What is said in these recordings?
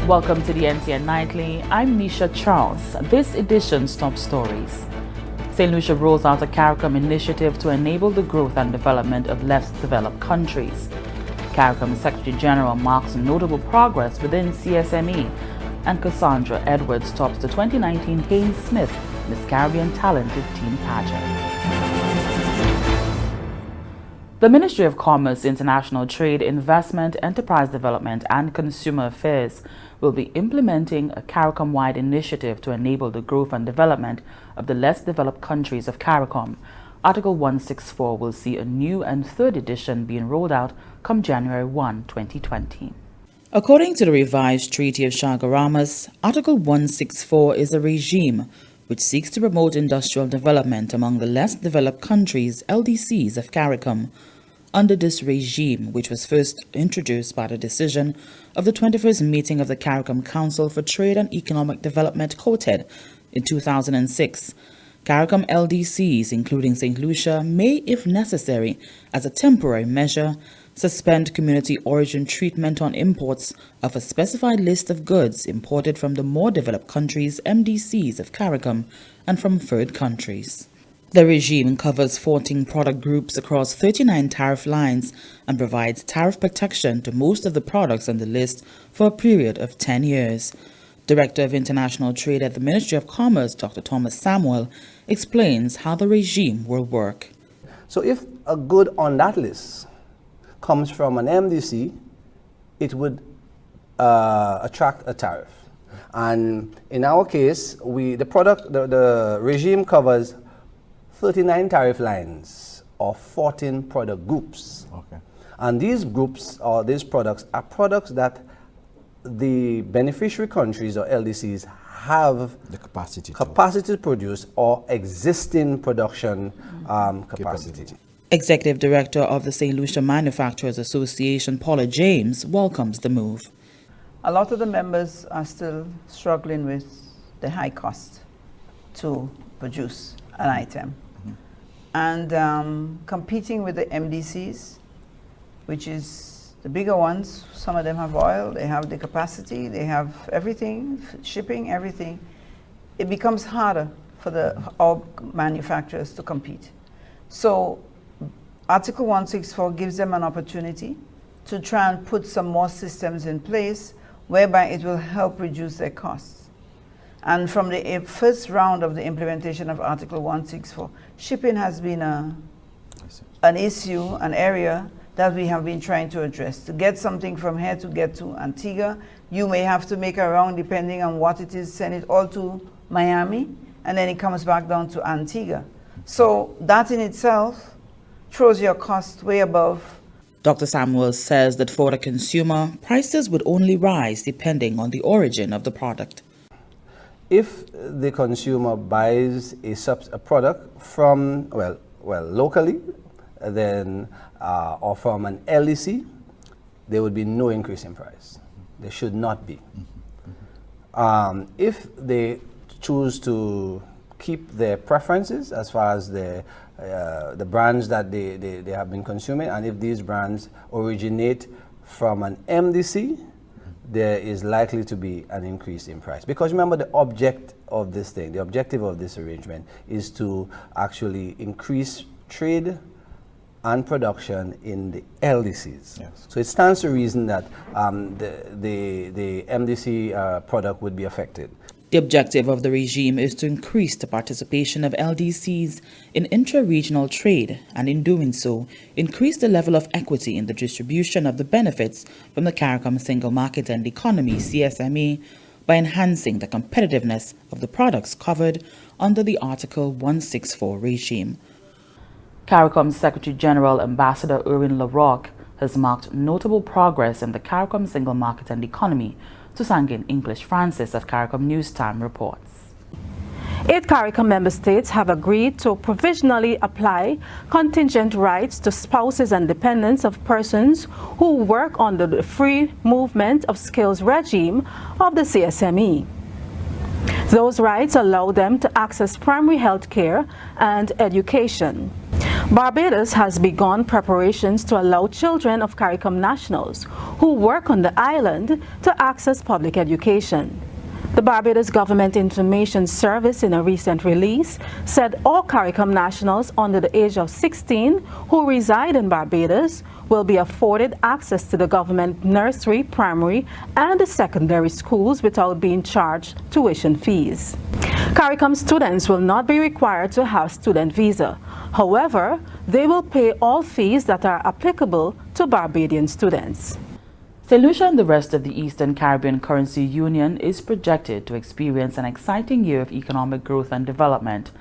Welcome to the NTN Nightly. I'm Nisha Charles. This edition's top stories. St. Lucia rolls out a CARICOM initiative to enable the growth and development of less developed countries. CARICOM Secretary-General marks notable progress within CSME, and Cassandra Edwards tops the 2019 Haynes Smith Miss Caribbean Talented Teen Pageant. The Ministry of Commerce, International Trade, Investment, Enterprise Development and Consumer Affairs will be implementing a CARICOM-wide initiative to enable the growth and development of the less developed countries of CARICOM. Article 164 will see a new and third edition being rolled out come January 1, 2020. According to the revised Treaty of Chaguaramas, Article 164 is a regime which seeks to promote industrial development among the less developed countries, LDCs, of CARICOM. Under this regime, which was first introduced by the decision of the 21st meeting of the CARICOM Council for Trade and Economic Development, COTED, in 2006, CARICOM LDCs, including St. Lucia, may, if necessary, as a temporary measure, suspend community origin treatment on imports of a specified list of goods imported from the more developed countries, MDCs, of CARICOM, and from third countries. The regime covers 14 product groups across 39 tariff lines and provides tariff protection to most of the products on the list for a period of 10 years. Director of International Trade at the Ministry of Commerce, Dr. Thomas Samuel, explains how the regime will work. So if a good on that list comes from an MDC, it would attract a tariff. And in our case, the regime covers 39 tariff lines or 14 product groups. Okay. And these groups or these products are products that the beneficiary countries or LDCs have the capacity to produce or existing production capacity. Executive Director of the St. Lucia Manufacturers Association, Paula James, welcomes the move. A lot of the members are still struggling with the high cost to produce an item. And competing with the MDCs, which is the bigger ones. Some of them have oil, they have the capacity, they have everything, shipping, everything. It becomes harder for our manufacturers to compete. So Article 164 gives them an opportunity to try and put some more systems in place whereby it will help reduce their costs. And from the first round of the implementation of Article 164, shipping has been an issue, an area that we have been trying to address. To get something from here to get to Antigua, you may have to make a round depending on what it is, send it all to Miami, and then it comes back down to Antigua. So that in itself throws your cost way above. Dr. Samuel says that for the consumer, prices would only rise depending on the origin of the product. If the consumer buys a product from, locally, then, or from an LDC, there would be no increase in price. There should not be. If they choose to keep their preferences as far as the brands that they have been consuming, and if these brands originate from an MDC, there is likely to be an increase in price. Because remember, the objective of this arrangement is to actually increase trade and production in the LDCs. Yes. So it stands to reason that the MDC product would be affected. The objective of the regime is to increase the participation of LDCs in intra-regional trade, and in doing so, increase the level of equity in the distribution of the benefits from the CARICOM Single Market and Economy, CSME, by enhancing the competitiveness of the products covered under the Article 164 regime. CARICOM Secretary-General Ambassador Erwin LaRocque has marked notable progress in the CARICOM Single Market and Economy. Susangan English Francis of CARICOM News Time reports. 8 CARICOM member states have agreed to provisionally apply contingent rights to spouses and dependents of persons who work under the free movement of skills regime of the CSME. Those rights allow them to access primary health care and education. Barbados has begun preparations to allow children of CARICOM nationals who work on the island to access public education. The Barbados Government Information Service, in a recent release, said all CARICOM nationals under the age of 16 who reside in Barbados will be afforded access to the government nursery, primary, and secondary schools without being charged tuition fees. CARICOM students will not be required to have student visa. However, they will pay all fees that are applicable to Barbadian students. St. Lucia and the rest of the Eastern Caribbean Currency Union is projected to experience an exciting year of economic growth and development.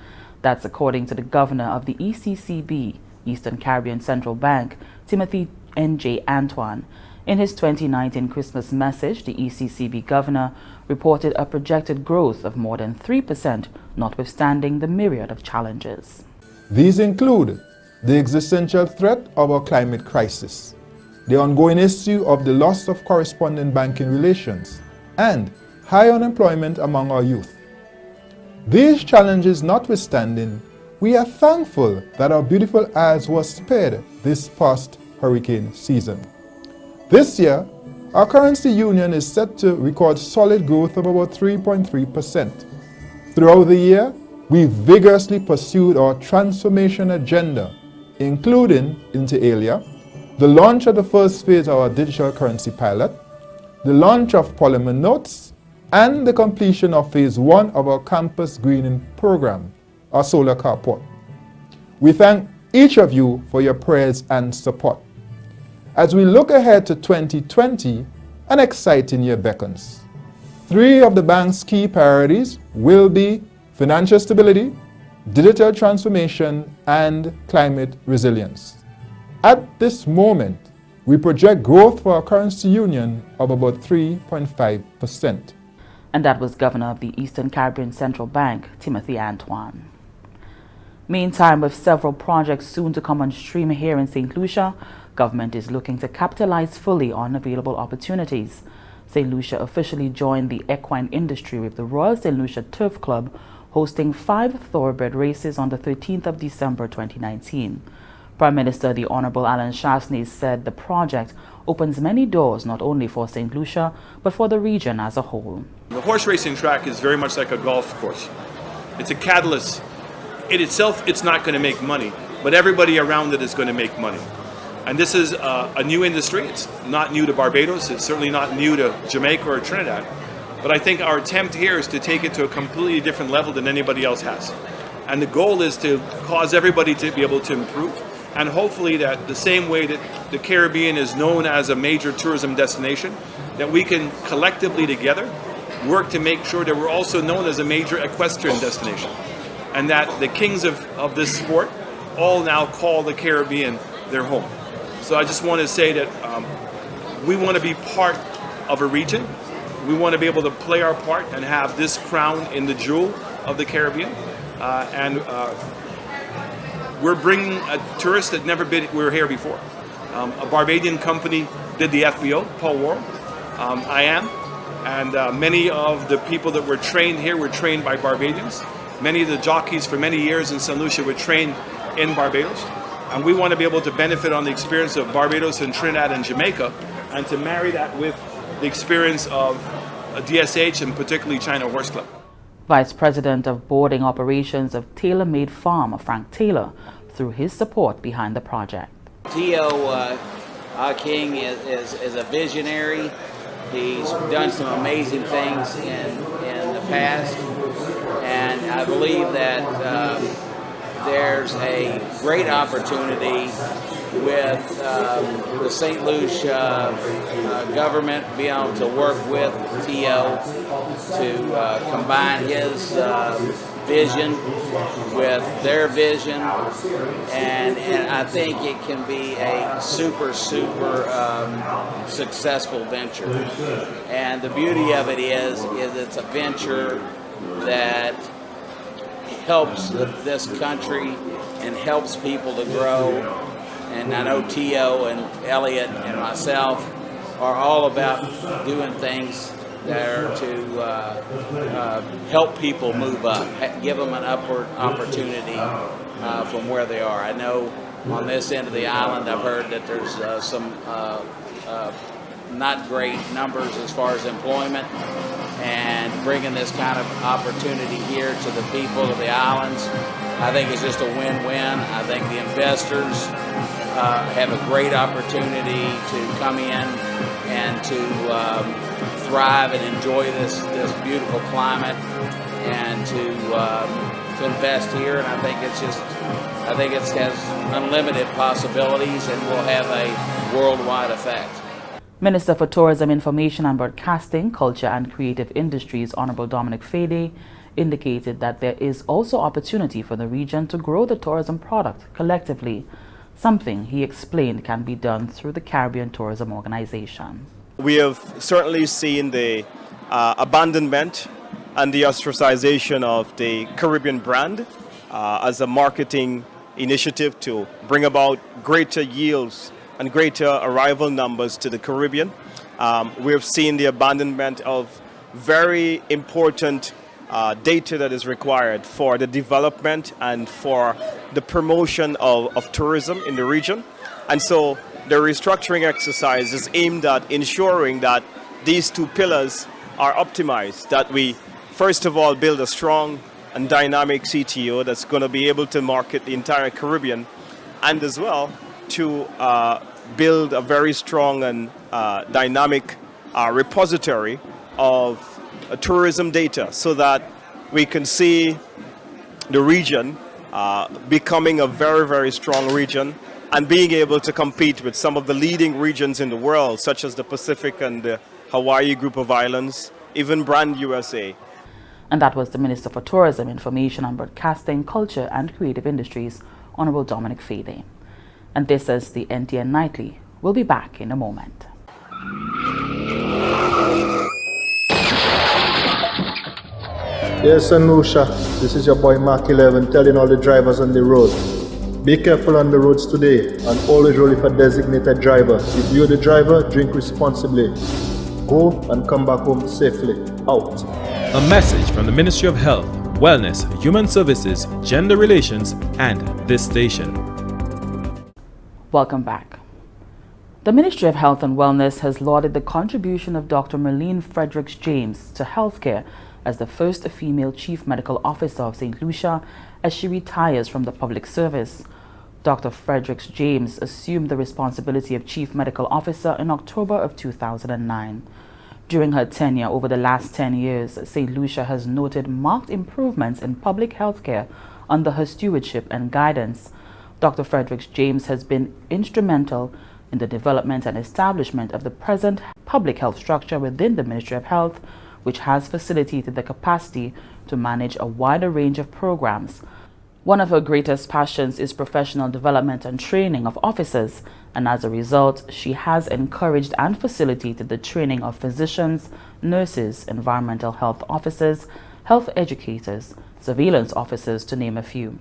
That's according to the governor of the ECCB, Eastern Caribbean Central Bank, Timothy N.J. Antoine. In his 2019 Christmas message, the ECCB governor reported a projected growth of more than 3%, notwithstanding the myriad of challenges. These include the existential threat of a climate crisis, the ongoing issue of the loss of correspondent banking relations, and high unemployment among our youth. These challenges notwithstanding, we are thankful that our beautiful isles were spared this past hurricane season. This year, our currency union is set to record solid growth of about 3.3%. Throughout the year, we vigorously pursued our transformation agenda, including inter alia, the launch of the first phase of our digital currency pilot, the launch of polymer notes, and the completion of phase 1 of our campus greening program, our solar carport. We thank each of you for your prayers and support. As we look ahead to 2020, an exciting year beckons. 3 of the bank's key priorities will be financial stability, digital transformation, and climate resilience. At this moment, we project growth for our currency union of about 3.5%. And that was Governor of the Eastern Caribbean Central Bank, Timothy Antoine. Meantime, with several projects soon to come on stream here in St. Lucia, government is looking to capitalize fully on available opportunities. St. Lucia officially joined the equine industry with the Royal St. Lucia Turf Club hosting 5 thoroughbred races on the 13th of December 2019. Prime Minister the Honorable Alan Shastney said the project opens many doors not only for St. Lucia but for the region as a whole. The horse racing track is very much like a golf course. It's a catalyst. In itself, it's not going to make money, but everybody around it is going to make money. And this is a new industry. It's not new to Barbados. It's certainly not new to Jamaica or Trinidad. But I think our attempt here is to take it to a completely different level than anybody else has. And the goal is to cause everybody to be able to improve. And hopefully that the same way that the Caribbean is known as a major tourism destination, that we can collectively together work to make sure that we're also known as a major equestrian destination. And that the kings of this sport all now call the Caribbean their home. So I just want to say that we want to be part of a region. We want to be able to play our part and have this crown in the jewel of the Caribbean. We're bringing a tourist that never were here before. A Barbadian company did the FBO, Paul Worrell. I am. And many of the people that were trained here were trained by Barbadians. Many of the jockeys for many years in St. Lucia were trained in Barbados. And we want to be able to benefit on the experience of Barbados and Trinidad and Jamaica and to marry that with the experience of DSH and particularly China Horse Club. Vice President of Boarding Operations of Tailor Made Farm, Frank Taylor, threw his support behind the project. T.O. King is a visionary. He's done some amazing things in the past, and I believe that there's a great opportunity with the St. Lucia government being able to work with T.O. to combine his vision with their vision, and I think it can be a super successful venture. And the beauty of it is it's a venture that helps this country and helps people to grow. And I know T.O. and Elliot and myself are all about doing things that are to help people move up, give them an upward opportunity from where they are. I know on this end of the island. I've heard that there's some not great numbers as far as employment, and bringing this kind of opportunity here to the people of the islands, I think is just a win-win. I think the investors have a great opportunity to come in and to thrive and enjoy this beautiful climate, and to invest here. And I think it has unlimited possibilities and will have a worldwide effect. Minister for Tourism, Information and Broadcasting, Culture and Creative Industries, Honorable Dominic Fede, indicated that there is also opportunity for the region to grow the tourism product collectively, something he explained can be done through the Caribbean Tourism Organization. We have certainly seen the abandonment and the ostracization of the Caribbean brand as a marketing initiative to bring about greater yields and greater arrival numbers to the Caribbean. We have seen the abandonment of very important data that is required for the development and for the promotion of tourism in the region. And so the restructuring exercise is aimed at ensuring that these two pillars are optimized, that we first of all build a strong and dynamic CTO that's going to be able to market the entire Caribbean, and as well to build a very strong and dynamic repository of tourism data, so that we can see the region becoming a very, very strong region and being able to compete with some of the leading regions in the world, such as the Pacific and the Hawaii group of islands, even Brand USA. And that was the Minister for Tourism, Information and Broadcasting, Culture and Creative Industries, Honorable Dominic Fede. And this is the NTN Nightly. We'll be back in a moment. Yes, SaintLucia, this is your boy Mark 11 telling all the drivers on the road. Be careful on the roads today and always roll with a designated driver. If you're the driver, drink responsibly. Go and come back home safely. Out. A message from the Ministry of Health, Wellness, Human Services, Gender Relations, and this station. Welcome back. The Ministry of Health and Wellness has lauded the contribution of Dr. Merlene Fredericks-James to healthcare as the first female Chief Medical Officer of St. Lucia as she retires from the public service. Dr. Fredericks-James assumed the responsibility of Chief Medical Officer in October of 2009. During her tenure over the last 10 years, St. Lucia has noted marked improvements in public health care under her stewardship and guidance. Dr. Fredericks-James has been instrumental in the development and establishment of the present public health structure within the Ministry of Health, which has facilitated the capacity to manage a wider range of programs. One of her greatest passions is professional development and training of officers, and as a result, she has encouraged and facilitated the training of physicians, nurses, environmental health officers, health educators, surveillance officers, to name a few.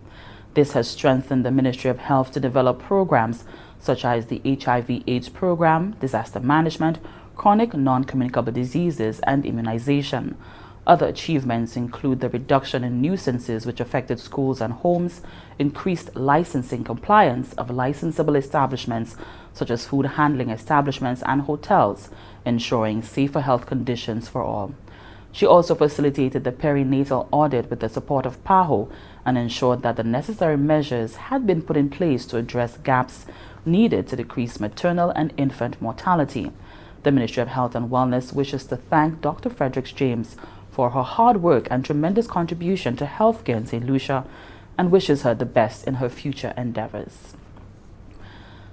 This has strengthened the Ministry of Health to develop programs such as the HIV/AIDS program, disaster management, chronic non-communicable diseases, and immunization. Other achievements include the reduction in nuisances which affected schools and homes, increased licensing compliance of licensable establishments such as food handling establishments and hotels, ensuring safer health conditions for all. She also facilitated the perinatal audit with the support of PAHO and ensured that the necessary measures had been put in place to address gaps needed to decrease maternal and infant mortality. The Ministry of Health and Wellness wishes to thank Dr. Fredericks-James for her hard work and tremendous contribution to healthcare in St. Lucia, and wishes her the best in her future endeavors.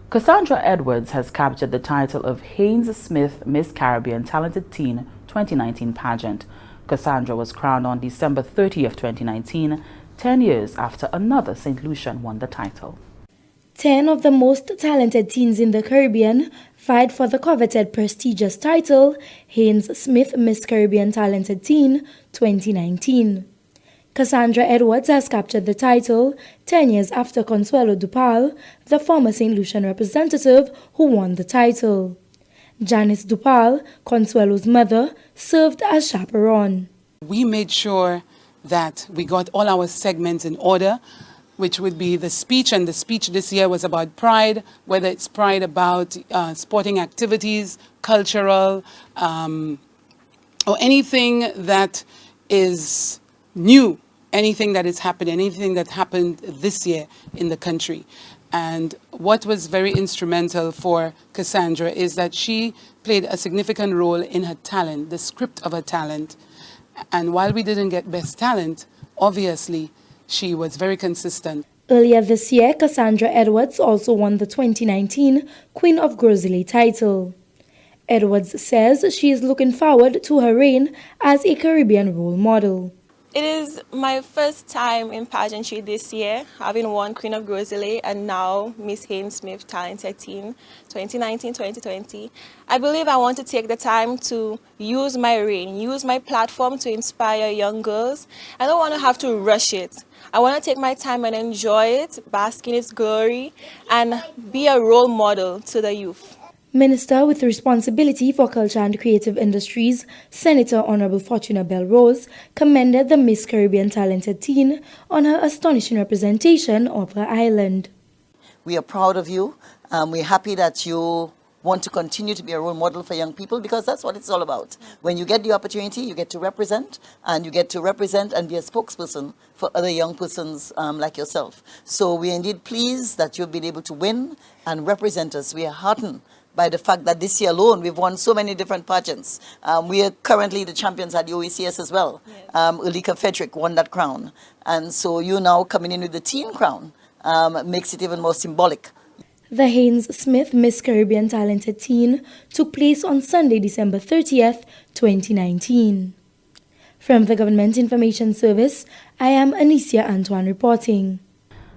Cassandra Edwards has captured the title of Haynes Smith Miss Caribbean Talented Teen 2019 pageant. Cassandra was crowned on December 30th, 2019, 10 years after another St. Lucian won the title. 10 of the most talented teens in the Caribbean vied for the coveted prestigious title, Haynes Smith Miss Caribbean Talented Teen 2019. Cassandra Edwards has captured the title 10 years after Consuelo Dupal, the former St. Lucian representative who won the title. Janice Dupal, Consuelo's mother, served as chaperone. We made sure that we got all our segments in order which would be the speech, and the speech this year was about pride, whether it's pride about sporting activities, cultural, or anything that is new, anything that is happening, anything that happened this year in the country. And what was very instrumental for Cassandra is that she played a significant role in her talent, the script of her talent. And while we didn't get best talent, obviously, she was very consistent. Earlier this year, Cassandra Edwards also won the 2019 Queen of Grosley title. Edwards says she is looking forward to her reign as a Caribbean role model. It is my first time in pageantry this year, having won Queen of Grosley and now Miss Haynes Smith Talented Teen 2019-2020. I believe I want to take the time to use my reign, use my platform to inspire young girls. I don't want to have to rush it. I want to take my time and enjoy it, bask in its glory, and be a role model to the youth. Minister with responsibility for culture and creative industries, Senator Honorable Fortuna Bell Rose, commended the Miss Caribbean Talented Teen on her astonishing representation of her island. We are proud of you. We're happy that you want to continue to be a role model for young people, because that's what it's all about. When you get the opportunity, you get to represent, and you get to represent and be a spokesperson for other young persons like yourself. So we're indeed pleased that you've been able to win and represent us. We are heartened by the fact that this year alone we've won so many different pageants. We are currently the champions at the OECS as well. Yes. Ulika Frederick won that crown. And so you now coming in with the teen crown makes it even more symbolic. The Haynes Smith Miss Caribbean Talented Teen took place on Sunday, December 30th, 2019. From the Government Information Service, I am Anicia Antoine reporting.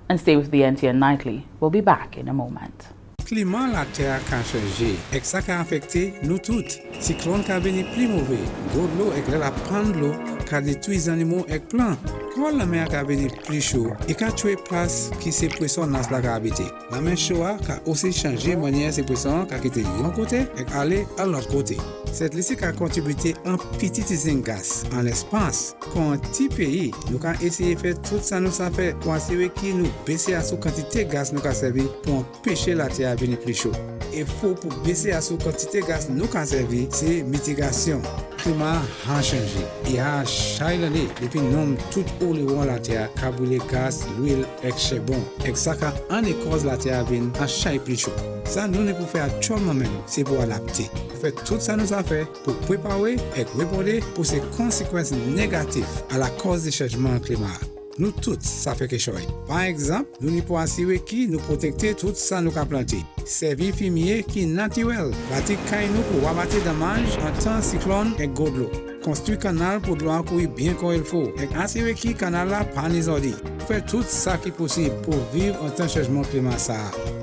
And stay with the NTN Nightly. We'll be back in a moment. Climat la terre a changé, et ça a affecté nous toutes. Cyclone qui a venu plus mauvais, gros de l'eau et la panne de l'eau qui a détruit les animaux et plants. Quand la mer qui a venu plus chaud, et qui a tué place qui s'est poisson dans la habité. La mer chaude a aussi changé manière ces poissons qui a quitté d'un côté et aller à l'autre côté. Cette liste a contribué un petit gaz en l'espace. Quand un petit pays, nous avons essayé de faire tout ça, nous avons fait pour assurer que nous baisser à la quantité de gaz nous avons servi pour empêcher la terre à venir plus chaud. Et faut pour baisser à la quantité de gaz nous avons servi, c'est mitigation. Le climat a changé. Il y a chaque année, depuis nous tout où le vent la terre, brûler gaz, l'huile et charbon. Et ça a en cause la terre à venir à chaque plus chaud. Ça nous ne pouvons faire tout même, c'est pour adapter. Fait tout ça nous a fait pour préparer et répondre pour ces conséquences négatives à la cause du changement climatique. Nous tous, ça fait quelque chose. Par exemple, nous pouvons assurer que nous protéger tout ça nous avons planté. Servir fumier qui est naturel. Bâtir nous pour abattre des dommages en temps cyclone et gros de l'eau. Construire canal pour de l'eau courir bien comme il faut. Et assurer que le canal là pas désordre. Faire tout ça qui est possible pour vivre en temps de changement climatique.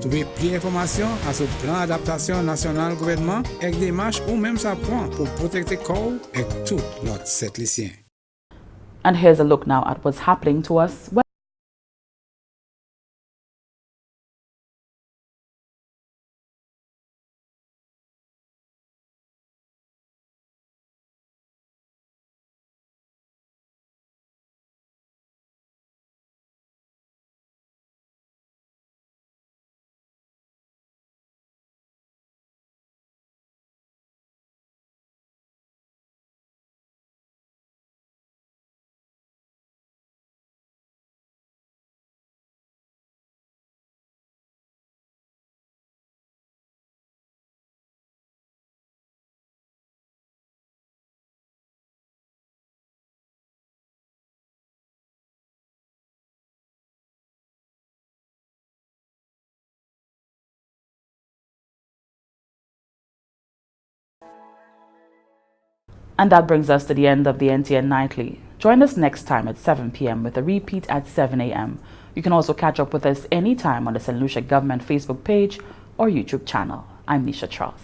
Trouver plus d'informations à ce plan d'adaptation national gouvernement et des démarches ou même ça prend pour protéger le corps et tout l'autre SaintLucien. And here's a look now at what's happening to us. And that brings us to the end of the NTN Nightly. Join us next time at 7 p.m. with a repeat at 7 a.m. You can also catch up with us anytime on the St. Lucia Government Facebook page or YouTube channel. I'm Nisha Charles.